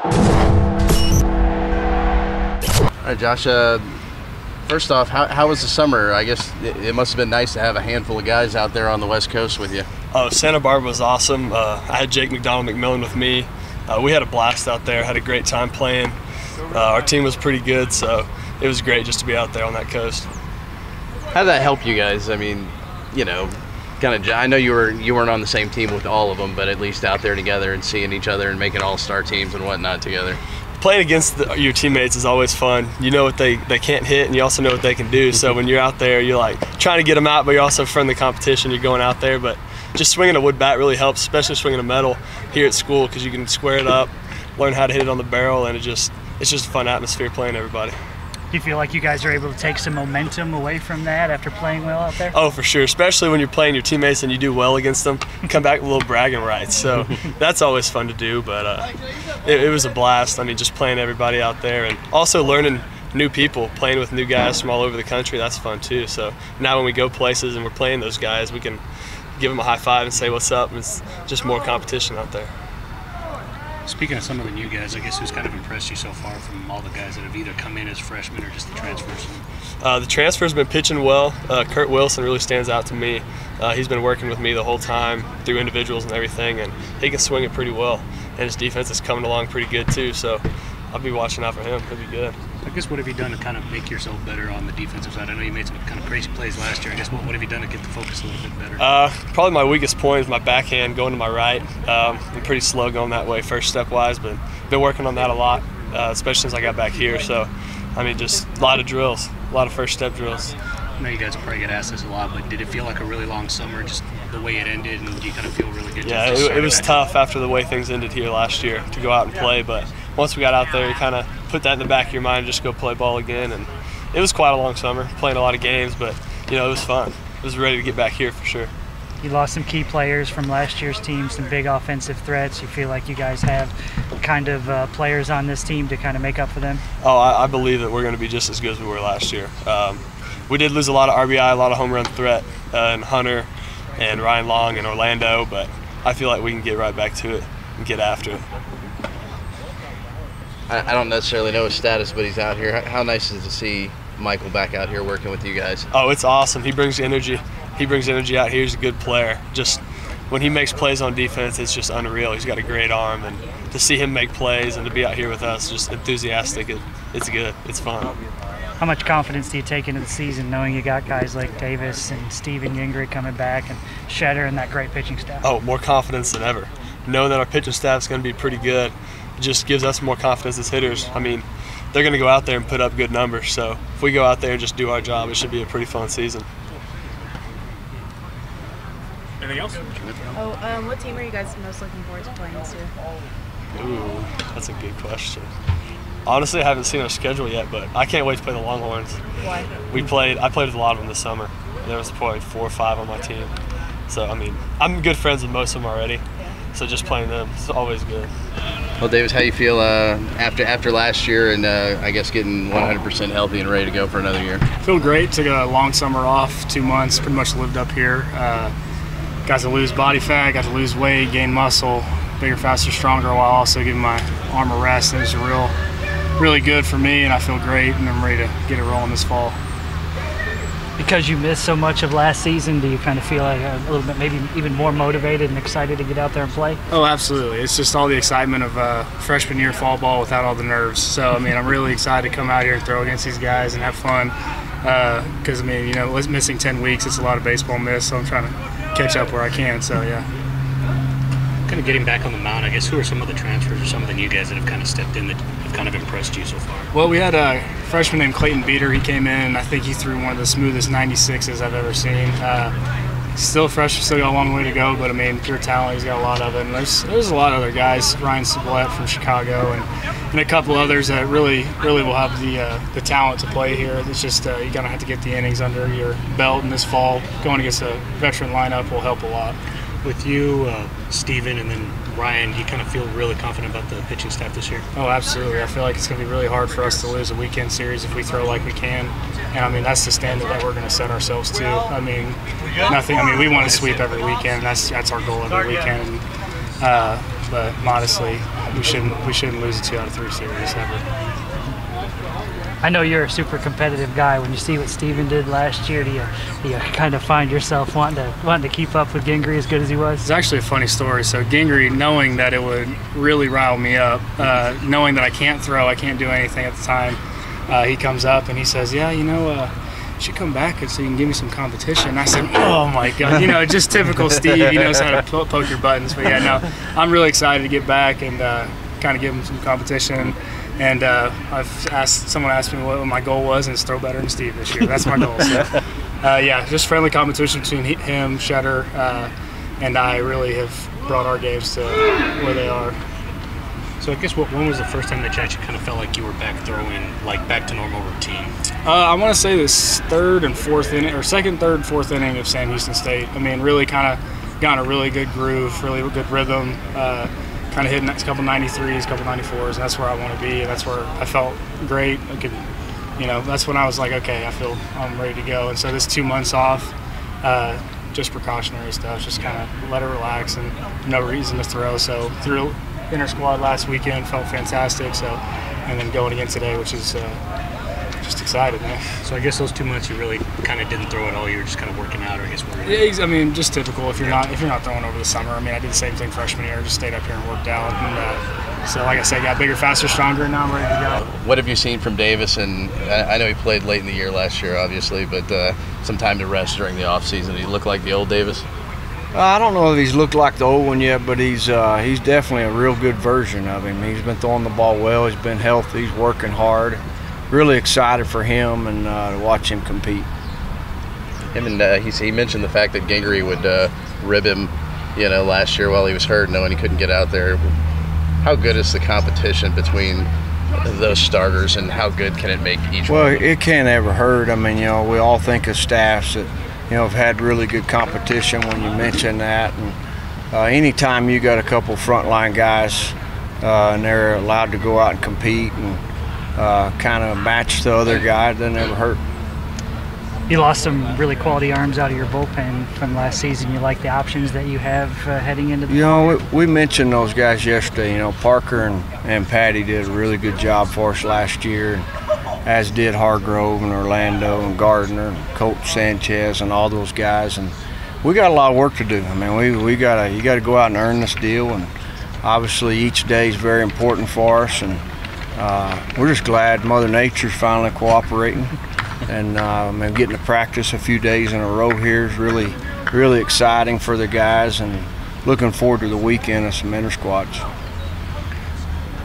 All right, Josh, first off, how was the summer? I guess it must have been nice to have a handful of guys out there on the West Coast with you. Oh, Santa Barbara was awesome. I had Jake McDonald-McMillan with me. We had a blast out there, had a great time playing. Our team was pretty good, so it was great just to be out there on that coast. How did that help you guys? I mean, you know, I know you weren't on the same team with all of them, but at least out there together and seeing each other and making all-star teams and whatnot together. Playing against your teammates is always fun. You know what they can't hit, and you also know what they can do. So when you're out there, you're like trying to get them out, but you're also friendly competition. You're going out there, but just swinging a wood bat really helps, especially swinging a metal here at school, because you can square it up, learn how to hit it on the barrel, and it's just a fun atmosphere playing everybody. Do you feel like you guys are able to take some momentum away from that after playing well out there? Oh, for sure, especially when you're playing your teammates and you do well against them, you come back with a little bragging rights. So that's always fun to do, but it was a blast. I mean, just playing everybody out there and also learning new people, playing with new guys from all over the country, that's fun too. So now when we go places and we're playing those guys, we can give them a high five and say what's up. It's just more competition out there. Speaking of some of the new guys, I guess who's kind of impressed you so far from all the guys that have either come in as freshmen or just the transfers? The transfer's been pitching well. Kurt Wilson really stands out to me. He's been working with me the whole time through individuals and everything, and he can swing it pretty well. And his defense is coming along pretty good too, so I'll be watching out for him. He'll be good. I guess what have you done to kind of make yourself better on the defensive side? I know you made some kind of crazy plays last year. I guess what have you done to get the focus a little bit better? Probably my weakest point is my backhand going to my right. I'm pretty slow going that way first step-wise, but been working on that a lot, especially since I got back here. So, I mean, just a lot of drills, a lot of first step drills. I know you guys will probably get asked this a lot, but did it feel like a really long summer, just the way it ended, and do you kind of feel really good? Yeah, it was tough after the way things ended here last year to go out and play, but once we got out there, you kind of put that in the back of your mind, just go play ball again, and it was quite a long summer, playing a lot of games, but you know, it was fun. I was ready to get back here for sure. You lost some key players from last year's team, some big offensive threats. You feel like you guys have kind of players on this team to kind of make up for them? Oh, I believe that we're going to be just as good as we were last year. We did lose a lot of RBI, a lot of home run threat in Hunter and Ryan Long and Orlando, but I feel like we can get right back to it and get after it. I don't necessarily know his status, but he's out here. How nice is it to see Michael back out here working with you guys? Oh, it's awesome. He brings energy. He brings energy out here. He's a good player. Just when he makes plays on defense, it's just unreal. He's got a great arm, and to see him make plays and to be out here with us, just enthusiastic, it's good. It's fun. How much confidence do you take into the season knowing you got guys like Davis and Steven Yingry coming back and Shedder and that great pitching staff? Oh, more confidence than ever. Knowing that our pitching staff is going to be pretty good, it just gives us more confidence as hitters. I mean, they're going to go out there and put up good numbers, so if we go out there and just do our job, it should be a pretty fun season. Anything else? What team are you guys most looking forward to playing this year? Ooh, that's a good question. Honestly, I haven't seen our schedule yet, but I can't wait to play the Longhorns. Why? I played with a lot of them this summer. There was probably 4 or 5 on my team. So, I mean, I'm good friends with most of them already. So just playing them is always good. Well, Davis, how you feel after last year and I guess getting 100% healthy and ready to go for another year? Feel great. Took a long summer off, 2 months, pretty much lived up here. Got to lose body fat, got to lose weight, gain muscle, bigger, faster, stronger, while also giving my arm a rest. It was really good for me, and I feel great, and I'm ready to get it rolling this fall. Because you missed so much of last season, do you kind of feel like a little bit, maybe even more motivated and excited to get out there and play? Oh, absolutely. It's just all the excitement of freshman year fall ball without all the nerves. So, I mean, I'm really excited to come out here and throw against these guys and have fun. Because, I mean, you know, missing 10 weeks, it's a lot of baseball miss, so I'm trying to catch up where I can, so yeah. Kind of getting back on the mound, I guess, who are some of the transfers or some of the new guys that have kind of stepped in that have kind of impressed you so far? Well, we had a freshman named Clayton Beater. He came in, and I think he threw one of the smoothest 96s I've ever seen. Still fresh, still got a long way to go, but I mean, pure talent, he's got a lot of it. And there's a lot of other guys, Ryan Sublette from Chicago, and a couple others that really will have the talent to play here. It's just you're gonna have to get the innings under your belt in this fall. Going against a veteran lineup will help a lot. With you, Steven, and then Ryan, do you kind of feel really confident about the pitching staff this year? Oh, absolutely. I feel like it's going to be really hard for us to lose a weekend series if we throw like we can. And, I mean, that's the standard that we're going to set ourselves to. I mean, we want to sweep every weekend. That's our goal every weekend. but modestly, we shouldn't lose a 2 out of 3 series ever. I know you're a super competitive guy. When you see what Steven did last year, do you kind of find yourself wanting to keep up with Gingrey as good as he was? It's actually a funny story. So Gingrey, knowing that it would really rile me up, knowing that I can't throw, I can't do anything at the time, he comes up and he says, "Yeah, you should come back so you can give me some competition." And I said, "Oh my God," just typical Steve. He knows how to poke your buttons. But yeah, no, I'm really excited to get back and kind of give him some competition. And someone asked me what my goal was, and it's throw better than Steve this year. That's my goal. So, yeah, just friendly competition between him, Shedder, and I really have brought our games to where they are. So I guess when was the first time that you actually kind of felt like you were back throwing, like back to normal routine? I want to say this second, third, and fourth inning of Sam Houston State. I mean, really kind of got in a really good groove, really good rhythm. Kind of hitting a couple 93s, a couple 94s, and that's where I want to be, and that's where I felt great. I could, that's when I was like, okay, I'm ready to go. And so this 2 months off, just precautionary stuff, just kind of let it relax and no reason to throw. So threw inter squad last weekend, felt fantastic. So, and then going again today, which is just excited, man. So I guess those 2 months you really kind of didn't throw at all. You were just kind of working out, or I guess. Yeah, I mean, just typical. If you're not throwing over the summer. I mean, I did the same thing freshman year. Just stayed up here and worked out. And so, like I said, got bigger, faster, stronger, and now I'm ready to go. What have you seen from Davis? And I know he played late in the year last year, obviously, but some time to rest during the off season. Did he look like the old Davis? I don't know if he's looked like the old one yet, but he's definitely a real good version of him. He's been throwing the ball well. He's been healthy. He's working hard. Really excited for him and to watch him compete. He mentioned the fact that Gingrey would rib him, last year while he was hurt, knowing he couldn't get out there. How good is the competition between those starters, and how good can it make each one? Well, it can't ever hurt. I mean, we all think of staffs that have had really good competition when you mention that. And anytime you got a couple frontline guys and they're allowed to go out and compete and kind of match the other guy, it doesn't ever hurt. You lost some really quality arms out of your bullpen from last season. You like the options that you have heading into the we mentioned those guys yesterday. Parker and Patty did a really good job for us last year, as did Hargrove and Orlando and Gardner and Colt Sanchez and all those guys. And we got a lot of work to do. I mean, you got to go out and earn this deal, and obviously each day is very important for us. And we're just glad Mother Nature's finally cooperating, and getting to practice a few days in a row here is really, really exciting for the guys, and looking forward to the weekend of some inter squads.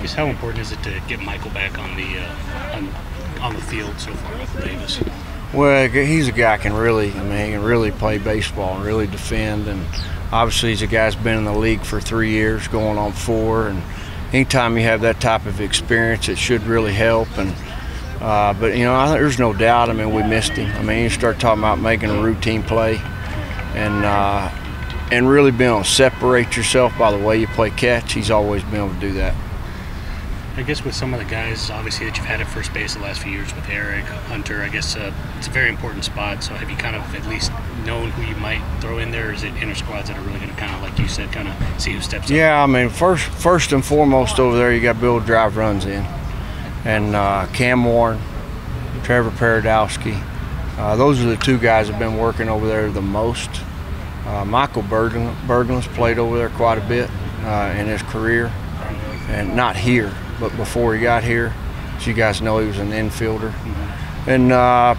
Just how important is it to get Michael back on the field so far, Michael Davis? Well, he's a guy he can really play baseball and really defend, and obviously he's a guy that's been in the league for 3 years, going on 4, and anytime you have that type of experience, it should really help. And but I think there's no doubt. I mean, we missed him. I mean, you start talking about making a routine play, and really being able to separate yourself by the way you play catch. He's always been able to do that. I guess with some of the guys, obviously, that you've had at first base the last few years with Eric, Hunter, I guess it's a very important spot. So have you kind of at least known who you might throw in there? Or is it inter squads that are really going to kind of, like you said, kind of see who steps up? Yeah, I mean, first and foremost over there, you got to be able to drive runs in. And Cam Warren, Trevor Paradowski, those are the 2 guys that have been working over there the most. Michael Berglund's played over there quite a bit in his career, and not here, but before he got here. So you guys know he was an infielder. And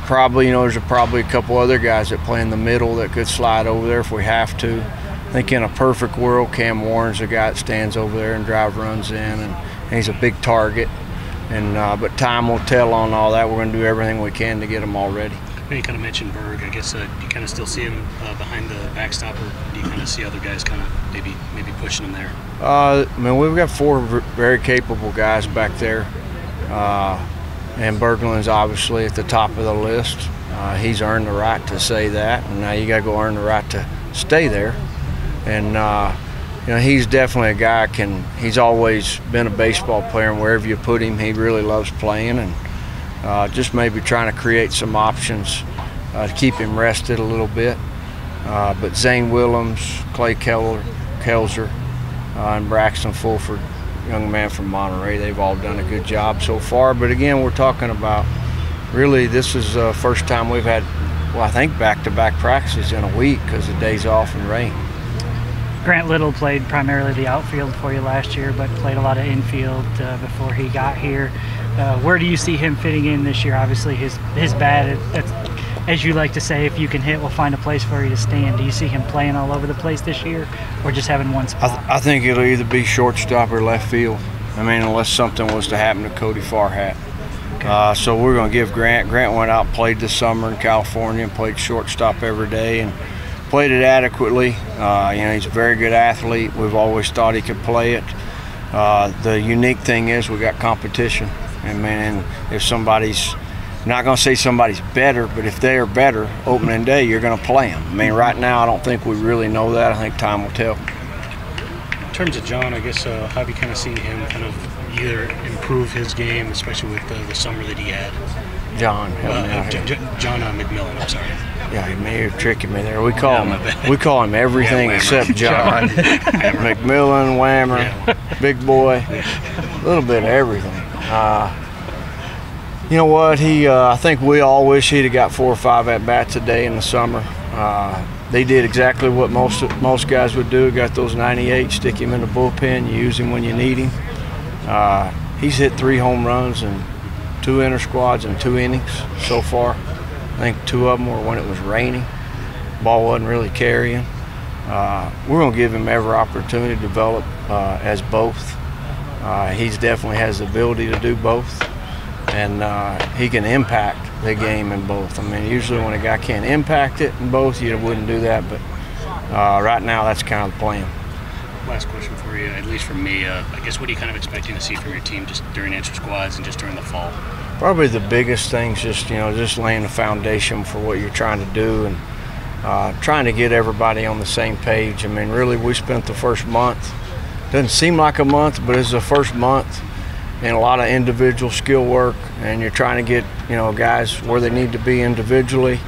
probably, there's probably a couple other guys that play in the middle that could slide over there if we have to. I think in a perfect world, Cam Warren's the guy that stands over there and drive runs in, and he's a big target. And but time will tell on all that. We're going to do everything we can to get him all ready. You kind of mentioned Berg. I guess do you kind of still see him behind the backstop, or do you kind of see other guys kind of maybe pushing him there? I mean, we've got 4 very capable guys back there, and Berglund's obviously at the top of the list. He's earned the right to say that, and now you got to go earn the right to stay there. And he's definitely a guy. He's always been a baseball player, and wherever you put him, he really loves playing. And just maybe trying to create some options to keep him rested a little bit. But Zane Willems, Clay Kelzer, and Braxton Fulford, young man from Monterey. They've all done a good job so far. But again, we're talking about really this is the first time we've had, well, I think back-to-back practices in a week because of days off and rain. Grant Little played primarily the outfield for you last year, but played a lot of infield before he got here. Where do you see him fitting in this year? Obviously, his bat, as you like to say, if you can hit, we'll find a place for you to stand. Do you see him playing all over the place this year, or just having one spot? I think it'll either be shortstop or left field. I mean, unless something was to happen to Cody Farhat. Okay. So we're going to give Grant. Grant went out and played this summer in California and played shortstop every day and played it adequately. He's a very good athlete. We've always thought he could play it. The unique thing is we got competition. And if somebody's, I'm not going to say somebody's better, but if they are better opening day, you're going to play them. I mean, right now I don't think we really know that. I think time will tell. In terms of John, I guess, how have you kind of seen him kind of either improve his game, especially with the summer that he had? John, help me out here. John McMillan, I'm sorry. Yeah, you're tricking me there. We call him everything except John. McMillan, Whammer, Big Boy, a little bit of everything. You know what? I think we all wish he'd have got 4 or 5 at bats a day in the summer. They did exactly what most guys would do. Got those 98, stick him in the bullpen, you use him when you need him. He's hit 3 home runs and 2 inter squads in 2 innings so far. I think 2 of them were when it was raining. Ball wasn't really carrying. We're going to give him every opportunity to develop as both. He definitely has the ability to do both, and he can impact the game in both. I mean, usually when a guy can't impact it in both, you wouldn't do that, but right now that's kind of the plan. Last question for you, at least from me, I guess what are you kind of expecting to see from your team just during inter squads and just during the fall? Probably the biggest thing's just laying the foundation for what you're trying to do and trying to get everybody on the same page. I mean, really, we spent the first month. Doesn't seem like a month, but it's the first month and a lot of individual skill work, and you're trying to get guys where they need to be individually,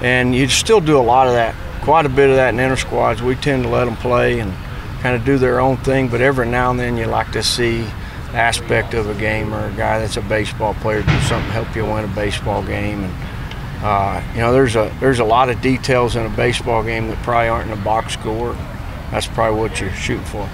and you still do a lot of that, quite a bit of that in inter squads. We tend to let them play and kind of do their own thing, but every now and then you like to see aspect of a game or a guy that's a baseball player do something to help you win a baseball game. And there's a lot of details in a baseball game that probably aren't in a box score. That's probably what you're shooting for.